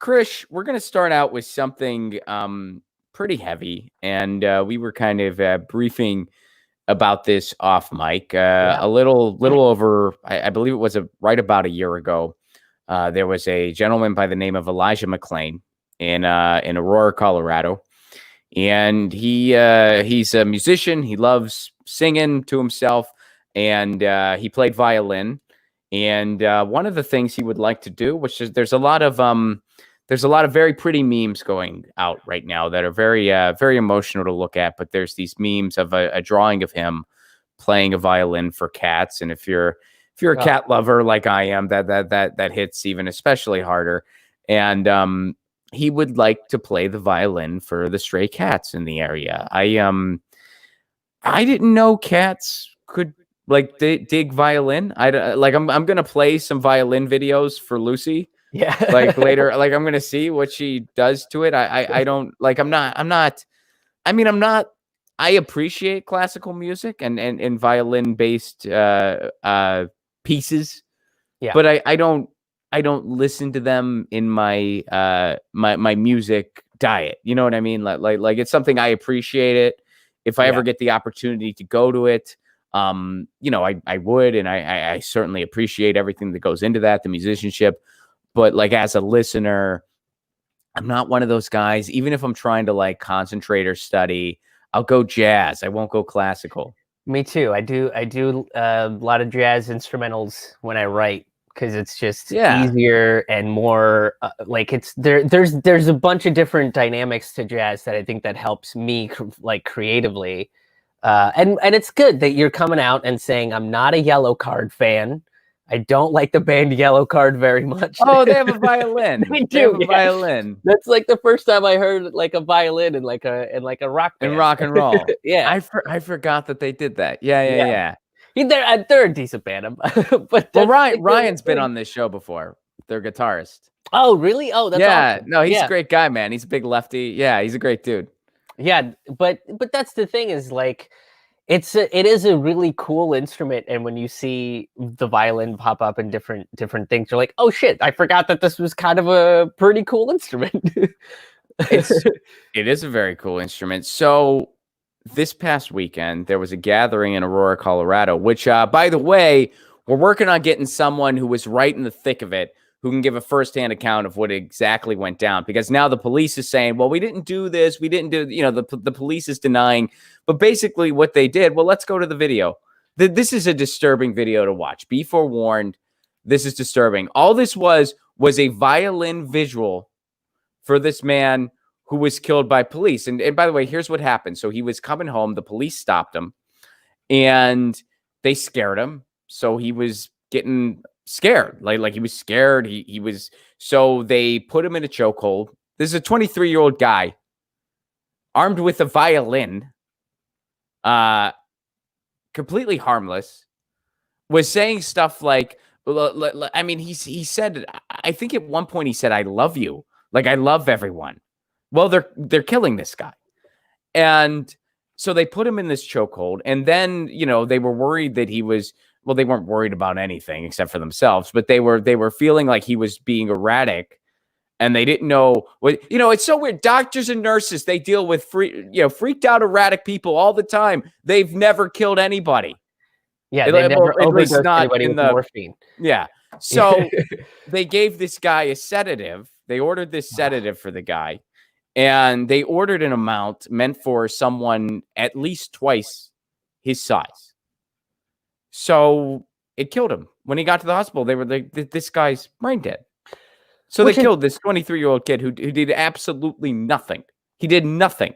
Krish, we're going to start out with something pretty heavy, and we were kind of briefing about this off mic a little over, I believe it was right about a year ago. There was a gentleman by the name of Elijah McClain in Aurora, Colorado, and he's a musician. He loves singing to himself, and he played violin. And one of the things he would like to do, which is there's a lot of very pretty memes going out right now that are very emotional to look at. But there's these memes of a drawing of him playing a violin for cats, and if you're a cat lover like I am, that hits even especially harder. And he would like to play the violin for the stray cats in the area. I didn't know cats could dig violin. I'm gonna play some violin videos for Lucy. Yeah. Later, I'm gonna see what she does to it. I don't I appreciate classical music and violin based pieces. Yeah. But I don't listen to them in my my music diet. You know what I mean? Like it's something I appreciate it. If I ever get the opportunity to go to it, I would, and I certainly appreciate everything that goes into that, the musicianship. But as a listener, I'm not one of those guys. Even if I'm trying to concentrate or study, I'll go jazz. I won't go classical. Me too. I do a lot of jazz instrumentals when I write because it's just easier and more there's a bunch of different dynamics to jazz that I think that helps me creatively. And it's good that you're coming out and saying I'm not a Yellow Card fan. I don't like the band Yellow Card very much. Oh, they have a violin. They have a violin. That's the first time I heard a violin in a rock band. In rock and roll. Yeah. I forgot that they did that. Yeah. They're a decent band. But Ryan's been on this show before. Their guitarist. Oh, really? Oh, that's awesome. No, he's a great guy, man. He's a big lefty. Yeah, he's a great dude. Yeah, but that's the thing is it is a really cool instrument, and when you see the violin pop up in different things, you're like, oh shit, I forgot that this was kind of a pretty cool instrument. It is a very cool instrument. So this past weekend, there was a gathering in Aurora, Colorado, which, by the way, we're working on getting someone who was right in the thick of it, who can give a firsthand account of what exactly went down. Because now the police is saying, well, we didn't do this. We didn't do, the police is denying. But basically what they did, well, let's go to the video. This is a disturbing video to watch. Be forewarned. This is disturbing. All this was a violin visual for this man who was killed by police. And by the way, here's what happened. So he was coming home. The police stopped him and they scared him. So he was getting scared, like he was scared. He was, so they put him in a chokehold. This is a 23-year-old guy armed with a violin, completely harmless, was saying stuff like, I mean, he said, I think at one point he said, I love you. I love everyone. Well, they're killing this guy. And so they put him in this chokehold. And then, they were worried that he was, well, they weren't worried about anything except for themselves, but they were feeling like he was being erratic, and they didn't know what, it's so weird. Doctors and nurses, they deal with freaked out, erratic people all the time. They've never killed anybody. Yeah. They never overdosed anybody with morphine. Yeah. So they gave this guy a sedative. They ordered this sedative for the guy, and they ordered an amount meant for someone at least twice his size. So it killed him. When he got to the hospital, they were like, this guy's brain dead. So they killed this 23-year-old kid who did absolutely nothing. He did nothing.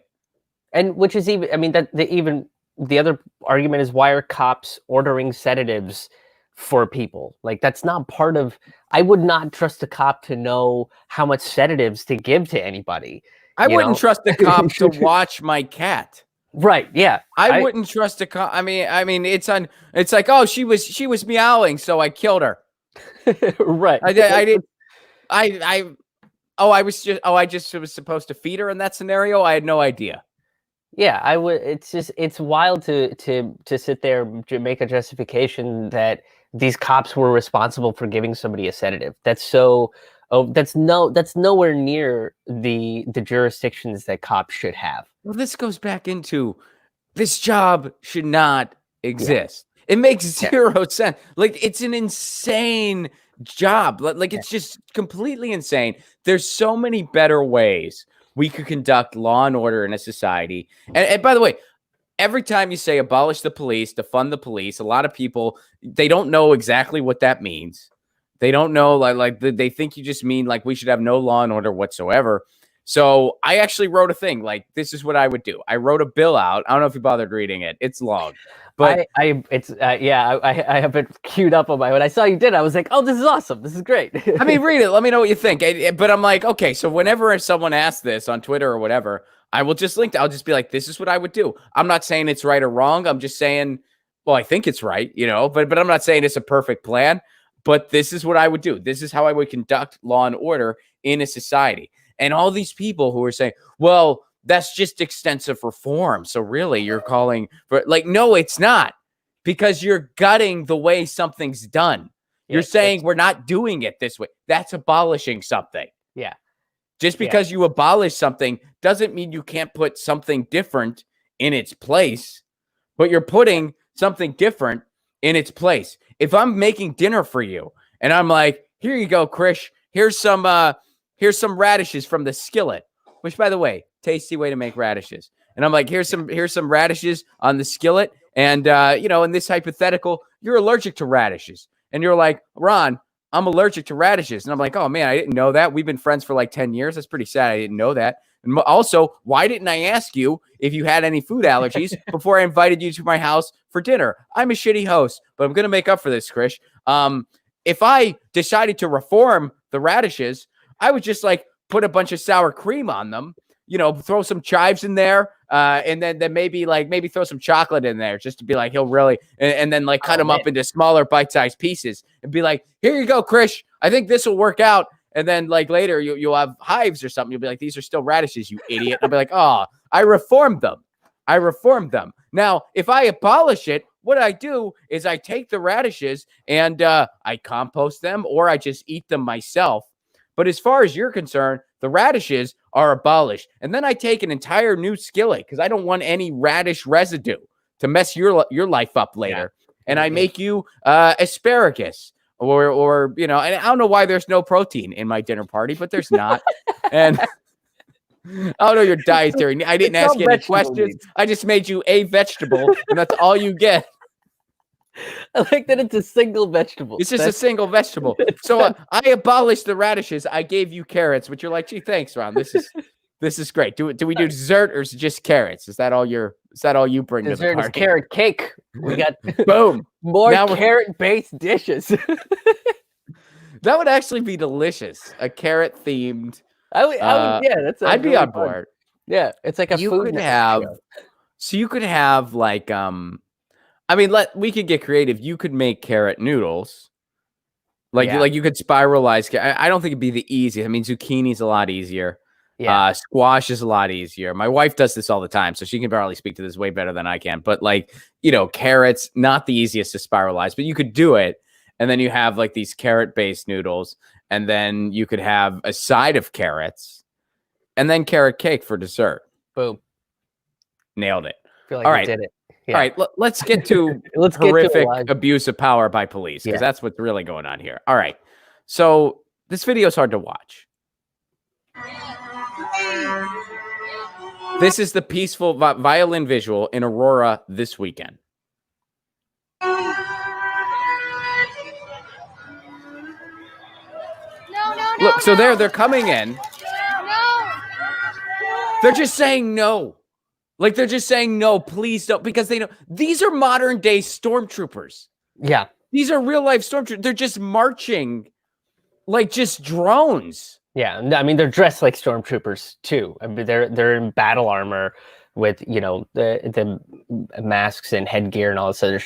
And which is even, I mean, the other argument is, why are cops ordering sedatives for people? That's not part of, I would not trust a cop to know how much sedatives to give to anybody. I wouldn't trust a cop to watch my cat. Right. Yeah. I wouldn't trust a cop. I mean, it's like, oh, she was meowing, so I killed her. Right. I just was supposed to feed her in that scenario. I had no idea. Yeah, I would. It's wild to sit there to make a justification that these cops were responsible for giving somebody a sedative. That's so Oh, that's nowhere near the jurisdictions that cops should have. Well, this goes back into this job should not exist. It makes zero sense. Like, it's an insane job. Like, it's just completely insane. There's so many better ways we could conduct law and order in a society. And by the way, every time you say abolish the police, defund the police, a lot of people, they don't know exactly what that means. They don't know, they think you just mean like we should have no law and order whatsoever. So I actually wrote a thing like, this is what I would do. I wrote a bill out. I don't know if you bothered reading it. It's long, but I have it queued up on my, when I saw you did, I was like, oh, this is awesome. This is great. I mean, read it. Let me know what you think. But I'm like, okay, so whenever someone asks this on Twitter or whatever, I will just link to, I'll just be like, this is what I would do. I'm not saying it's right or wrong. I'm just saying, well, I think it's right, but I'm not saying it's a perfect plan, but this is what I would do. This is how I would conduct law and order in a society. And all these people who are saying, well, that's just extensive reform. So really you're calling for, like, no, it's not, because you're gutting the way something's done. You're saying we're not doing it this way. That's abolishing something. Yeah. Just because you abolish something doesn't mean you can't put something different in its place, but you're putting something different in its place. If I'm making dinner for you and I'm like, here you go, Krish, here's some radishes from the skillet, which, by the way, tasty way to make radishes. And I'm like, here's some radishes on the skillet. And, in this hypothetical, you're allergic to radishes. And you're like, Ron, I'm allergic to radishes. And I'm like, oh man, I didn't know that. We've been friends for like 10 years. That's pretty sad. I didn't know that. And also, why didn't I ask you if you had any food allergies before I invited you to my house for dinner? I'm a shitty host, but I'm going to make up for this, Krish. If I decided to reform the radishes, I would just like put a bunch of sour cream on them, throw some chives in there, and then maybe throw some chocolate in there just to be like, he'll really, and then like cut them up into smaller bite-sized pieces and be like, here you go, Krish. I think this will work out. And then like later you'll have hives or something. You'll be like, these are still radishes, you idiot. And I'll be like, oh, I reformed them. Now, if I abolish it, what I do is I take the radishes and I compost them, or I just eat them myself. But as far as you're concerned, the radishes are abolished. And then I take an entire new skillet because I don't want any radish residue to mess your life up later. Yeah. And I make you asparagus or and I don't know why there's no protein in my dinner party, but there's not. And I don't know your dietary. I didn't ask you any questions. I just made you a vegetable, and that's all you get. I like that it's a single vegetable. It's just a single vegetable. So I abolished the radishes. I gave you carrots, but you're like, gee, thanks, Ron. This is great. Do we do dessert or is it just carrots? Is that all you bring to the party? Dessert is carrot cake. We got boom. More carrot-based dishes. That would actually be delicious. A carrot themed. I would, yeah, I'd be really on fun. board. Yeah, it's like a food show. So you could have like we could get creative. You could make carrot noodles. Like you could spiralize. I don't think it'd be the easiest. I mean, zucchini's a lot easier. Yeah. Squash is a lot easier. My wife does this all the time, so she can barely speak to this way better than I can. But carrots, not the easiest to spiralize, but you could do it. And then you have like these carrot-based noodles, and then you could have a side of carrots, and then carrot cake for dessert. Boom. Nailed it. I feel like all right. did it. Yeah. All right, let's get to horrific abuse of power by police, because that's what's really going on here. All right. So this video is hard to watch. This is the peaceful violin visual in Aurora this weekend. Look, so they're coming in. No. They're just saying no. Like, they're just saying no, please don't, because they know these are modern day stormtroopers. Yeah. These are real life stormtroopers. They're just marching like just drones. Yeah, I mean, they're dressed like stormtroopers too. I mean, they're in battle armor with the masks and headgear and all this other.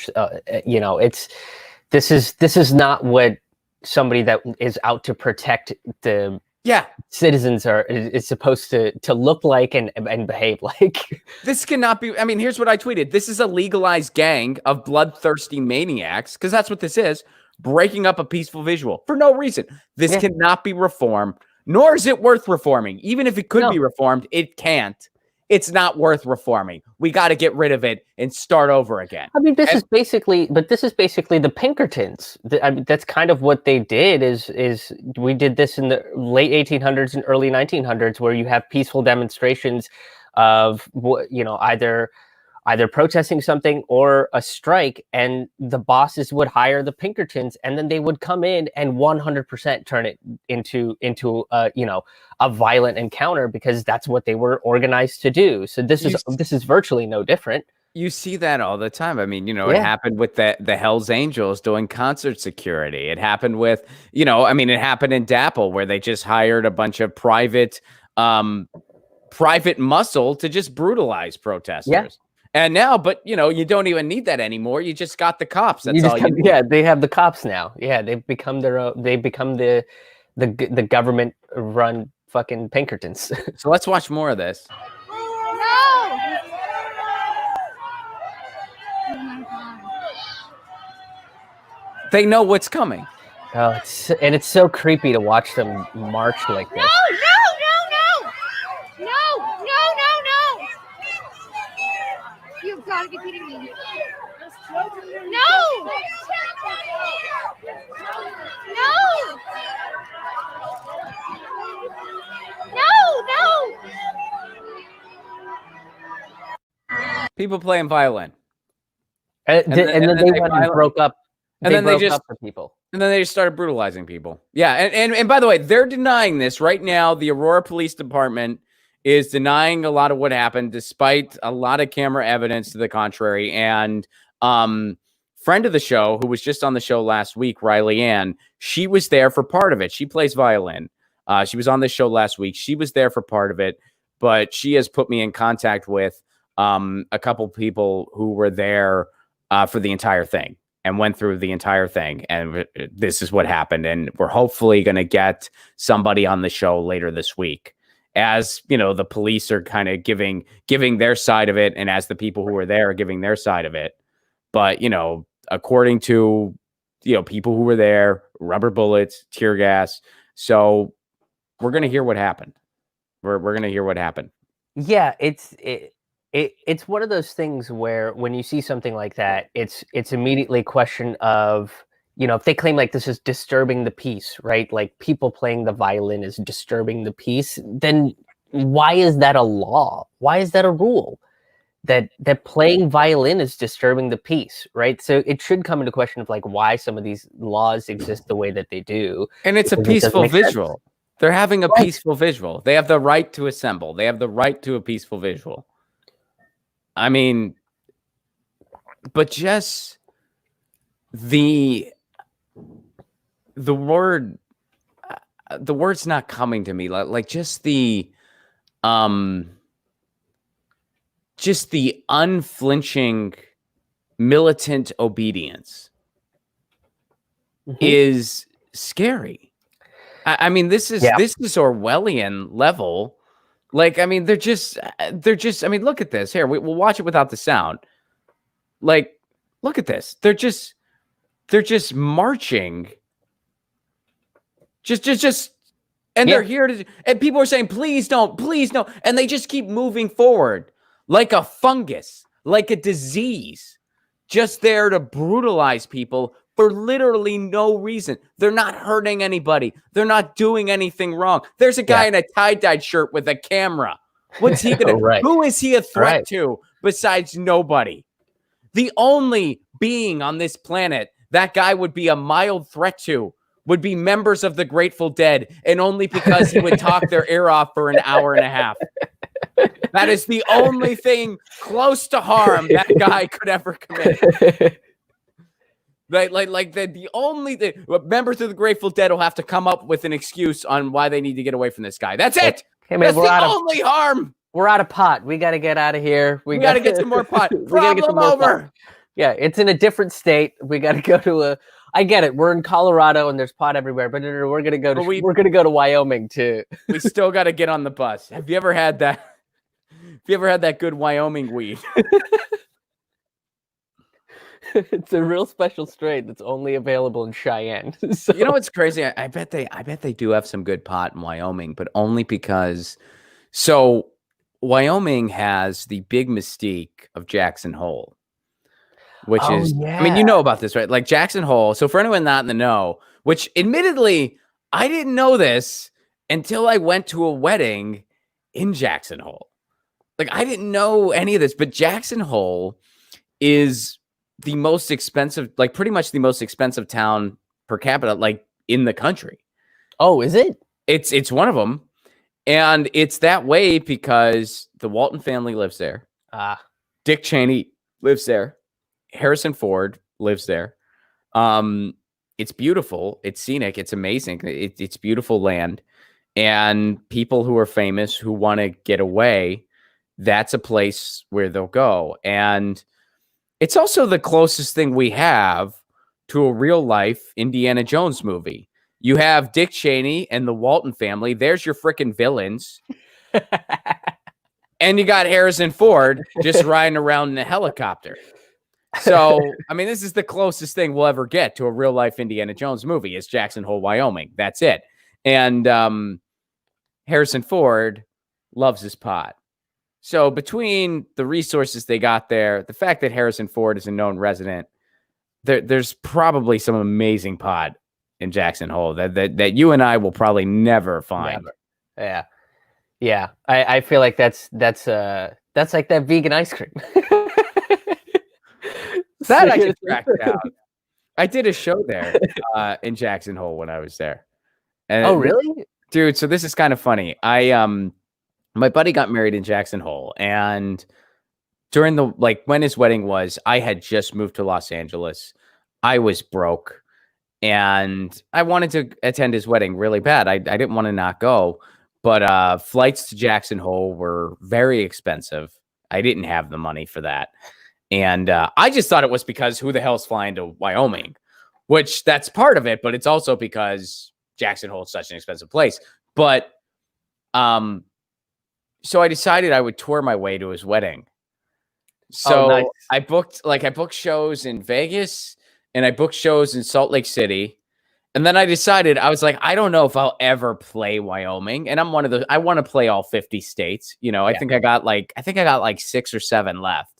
This is not what somebody that is out to protect the citizens is supposed to look like and behave like. This cannot be. I mean, here's what I tweeted. This is a legalized gang of bloodthirsty maniacs, because that's what this is, breaking up a peaceful visual for no reason. This cannot be reformed, nor is it worth reforming. Even if it could be reformed, it can't. It's not worth reforming. We got to get rid of it and start over again. I mean, this is basically the Pinkertons. I mean, that's kind of what they did. Is we did this in the late 1800s and early 1900s, where you have peaceful demonstrations of either protesting something or a strike, and the bosses would hire the Pinkertons, and then they would come in and 100% turn it into a violent encounter, because that's what they were organized to do. So this is virtually no different. You see that all the time. I mean, it happened with the Hells Angels doing concert security. It happened with, it happened in DAPL, where they just hired a bunch of private muscle to just brutalize protesters. Yeah. And now, but you don't even need that anymore. You just got the cops. That's all you need. Yeah, they have the cops now. Yeah, they've become their own. They become the government-run fucking Pinkertons. So let's watch more of this. No! They know what's coming. Oh, it's so creepy to watch them march like this. No! You've got to be kidding me. No! People playing violin. And then they went and broke up. And then they just up the people. And then they just started brutalizing people. Yeah, and by the way, they're denying this right now. The Aurora Police Department is denying a lot of what happened, despite a lot of camera evidence to the contrary. And friend of the show, who was just on the show last week, Riley Ann, she was there for part of it. She plays violin. She was on this show last week. She was there for part of it, but she has put me in contact with a couple people who were there for the entire thing and went through the entire thing. And this is what happened. And we're hopefully going to get somebody on the show later this week, as the police are kind of giving their side of it, and as the people who were there are giving their side of it. But according to people who were there, rubber bullets, tear gas. So we're gonna hear what happened. We're gonna hear what happened. Yeah, it's one of those things where when you see something like that, it's immediately a question of, if they claim like this is disturbing the peace, right? Like people playing the violin is disturbing the peace, then why is that a law? Why is that a rule? That playing violin is disturbing the peace, right? So it should come into question of like why some of these laws exist the way that they do. And it's a peaceful visual. They're having a peaceful visual. They have the right to assemble. They have the right to a peaceful visual. I mean, but just the word's not coming to me. Like just the unflinching militant obedience is scary. I mean, this is Orwellian level. Like, I mean, they're just, I mean, look at this here. We'll watch it without the sound. Like, look at this. They're just marching. And they're here to, and people are saying, please don't. And they just keep moving forward like a fungus, like a disease, just there to brutalize people for literally no reason. They're not hurting anybody. They're not doing anything wrong. There's a guy in a tie-dyed shirt with a camera. What's he gonna? Who is he a threat to besides nobody? The only being on this planet that guy would be a mild threat to would be members of the Grateful Dead, and only because he would talk their ear off for an hour and a half. That is the only thing close to harm that guy could ever commit. The only thing, members of the Grateful Dead will have to come up with an excuse on why they need to get away from this guy. That's it. Hey, man, that's the only harm. We're out of pot. We got to get out of here. We got to get some more pot. Problem over. Yeah, it's in a different state. We got to go to I get it. We're in Colorado and there's pot everywhere, but no, we're gonna go to we're gonna go to Wyoming too. We still got to get on the bus. Have you ever had that? Have you ever had that good Wyoming weed? It's a real special strain that's only available in Cheyenne. So. You know what's crazy? I bet they do have some good pot in Wyoming, but only because Wyoming has the big mystique of Jackson Hole, which is, I mean, you know about this, right? Like Jackson Hole. So for anyone not in the know, which admittedly, I didn't know this until I went to a wedding in Jackson Hole. Like I didn't know any of this, but Jackson Hole is the most expensive, like pretty much the most expensive town per capita, like in the country. Oh, is it? It's one of them. And it's that way because the Walton family lives there. Dick Cheney lives there. Harrison Ford lives there. It's beautiful. It's scenic. It's amazing. It's beautiful land. And people who are famous who want to get away, that's a place where they'll go. And it's also the closest thing we have to a real life Indiana Jones movie. You have Dick Cheney and the Walton family. There's your freaking villains. And you got Harrison Ford just riding around in a helicopter. So, I mean, this is the closest thing we'll ever get to a real life Indiana Jones movie is Jackson Hole, Wyoming. That's it. And Harrison Ford loves his pot. So between the resources they got there, the fact that Harrison Ford is a known resident, there's probably some amazing pot in Jackson Hole that you and I will probably never find. Never. Yeah. I feel like that's like that vegan ice cream. That I just tracked down. I did a show there in Jackson Hole when I was there. And oh, really? Dude, so this is kind of funny. My buddy got married in Jackson Hole, and during when his wedding was, I had just moved to Los Angeles. I was broke, and I wanted to attend his wedding really bad. I didn't want to not go, but flights to Jackson Hole were very expensive. I didn't have the money for that. And I just thought it was because who the hell's flying to Wyoming, which that's part of it, but it's also because Jackson Hole is such an expensive place. But so I decided I would tour my way to his wedding. So nice. I booked shows in Vegas and I booked shows in Salt Lake City. And then I decided, I was like, I don't know if I'll ever play Wyoming. And I'm one of those, I want to play all 50 states. You know, I think I got like 6 or 7 left.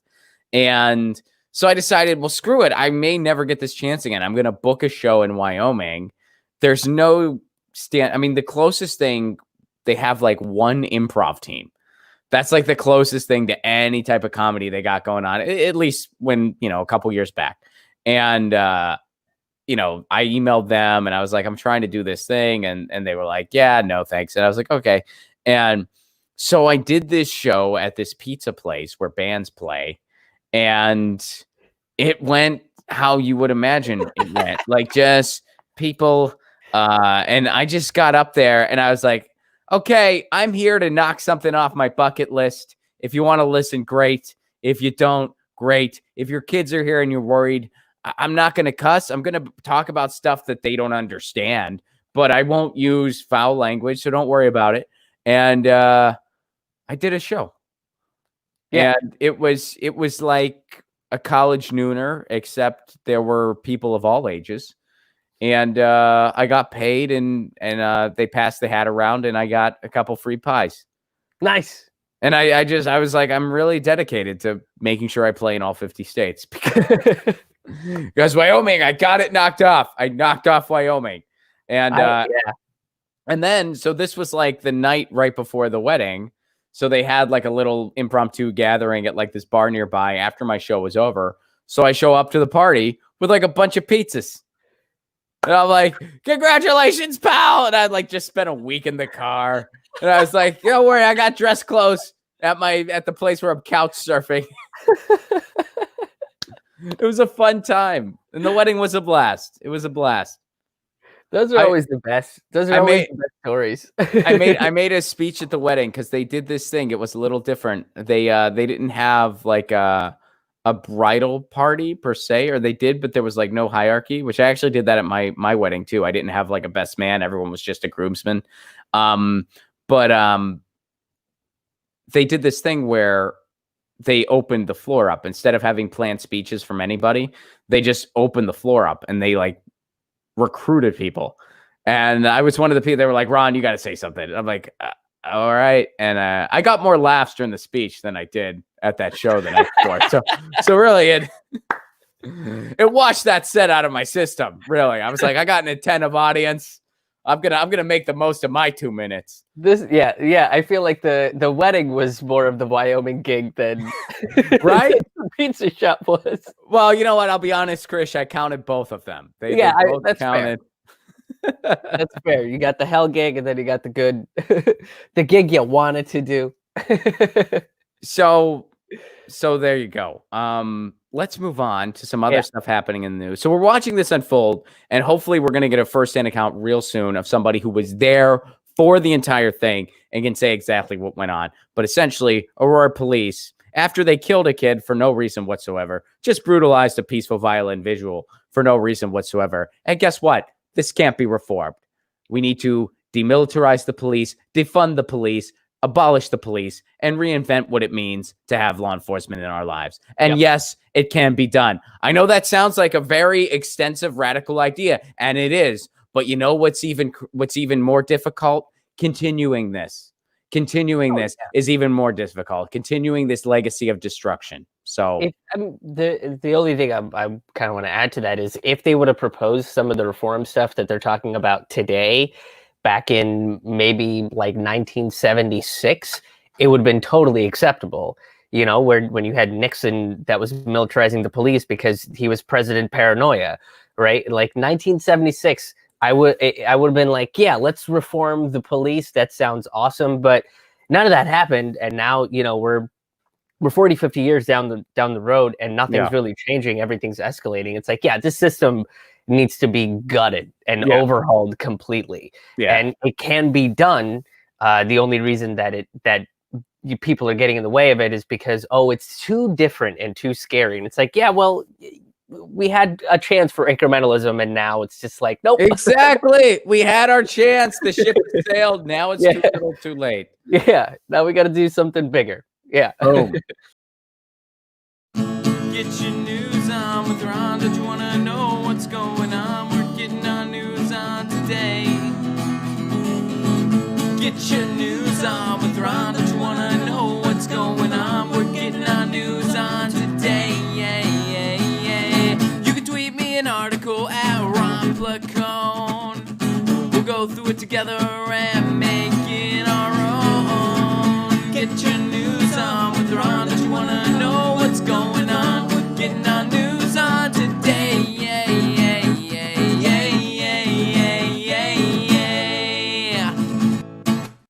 And so I decided, well, screw it. I may never get this chance again. I'm going to book a show in Wyoming. There's no I mean, the closest thing, they have like one improv team. That's like the closest thing to any type of comedy they got going on, at least when, a couple years back. And, I emailed them and I was like, I'm trying to do this thing. And they were like, yeah, no, thanks. And I was like, okay. And so I did this show at this pizza place where bands play. And it went how you would imagine it went. Like just people. And I just got up there and I was like, okay, I'm here to knock something off my bucket list. If you want to listen, great. If you don't, great. If your kids are here and you're worried, I'm not going to cuss. I'm going to talk about stuff that they don't understand, but I won't use foul language, so don't worry about it. And I did a show. Yeah. And it was like a college nooner, except there were people of all ages. And I got paid and they passed the hat around and I got a couple free pies. Nice. And I was like, I'm really dedicated to making sure I play in all 50 states because Wyoming, I got it knocked off. I knocked off Wyoming. And and then, so this was like the night right before the wedding. So they had like a little impromptu gathering at like this bar nearby after my show was over. So I show up to the party with like a bunch of pizzas. And I'm like, congratulations, pal. And I'd like just spent a week in the car. And I was like, don't worry, I got dress clothes at the place where I'm couch surfing. It was a fun time. And the wedding was a blast. It was a blast. Those are always the best. Those are always the best stories. I made a speech at the wedding because they did this thing. It was a little different. They didn't have like a a bridal party per se, or they did, but there was like no hierarchy, which I actually did that at my wedding too. I didn't have like a best man. Everyone was just a groomsman. But they did this thing where they opened the floor up instead of having planned speeches from anybody. They just opened the floor up and they like recruited people. And I was one of the people. They were like, "Ron, you got to say something." I'm like, "All right." And I got more laughs during the speech than I did at that show the night before. So really, it washed that set out of my system. Really, I was like, I got an attentive audience. I'm gonna make the most of my 2 minutes. Yeah. I feel like the wedding was more of the Wyoming gig than right. The pizza shop was. Well, you know what? I'll be honest, Krish. I counted both of them. They both that's counted. Fair. That's fair. You got the hell gig, and then you got the good, the gig you wanted to do. So there you go. Let's move on to some other stuff happening in the news. So we're watching this unfold, and hopefully we're going to get a first-hand account real soon of somebody who was there for the entire thing and can say exactly what went on. But essentially, Aurora police, after they killed a kid for no reason whatsoever, just brutalized a peaceful Violin Vigil for no reason whatsoever. And guess what? This can't be reformed. We need to demilitarize the police, defund the police, abolish the police, and reinvent what it means to have law enforcement in our lives. And yes, it can be done. I know that sounds like a very extensive, radical idea, and it is. But you know what's even more difficult? Continuing this is even more difficult. Continuing this legacy of destruction. So the only thing I kind of want to add to that is if they would have proposed some of the reform stuff that they're talking about today, back in maybe like 1976, it would have been totally acceptable. You know, when you had Nixon that was militarizing the police because he was president paranoia, right? Like 1976, I would have been like, yeah, let's reform the police. That sounds awesome. But none of that happened. And now, you know, we're 40, 50 years down the road and nothing's really changing. Everything's escalating. It's like, yeah, this system needs to be gutted and overhauled completely. Yeah. And it can be done. The only reason that people are getting in the way of it is because, it's too different and too scary. And it's like, yeah, well, we had a chance for incrementalism and now it's just like, nope. Exactly. We had our chance. The ship has sailed. Now it's too little too late. Yeah. Now we got to do something bigger. Yeah. Boom. Get your news on with Ron. Don't you want to know what's going on? We're getting our news on today. Get your news on with Ron. Don't you want to know what's going on? We're getting our news on today. You can tweet me an article at Ron Placone. We'll go through it together and make it our own. Get your news on with Ron. Don't you want to know what's going on? We're getting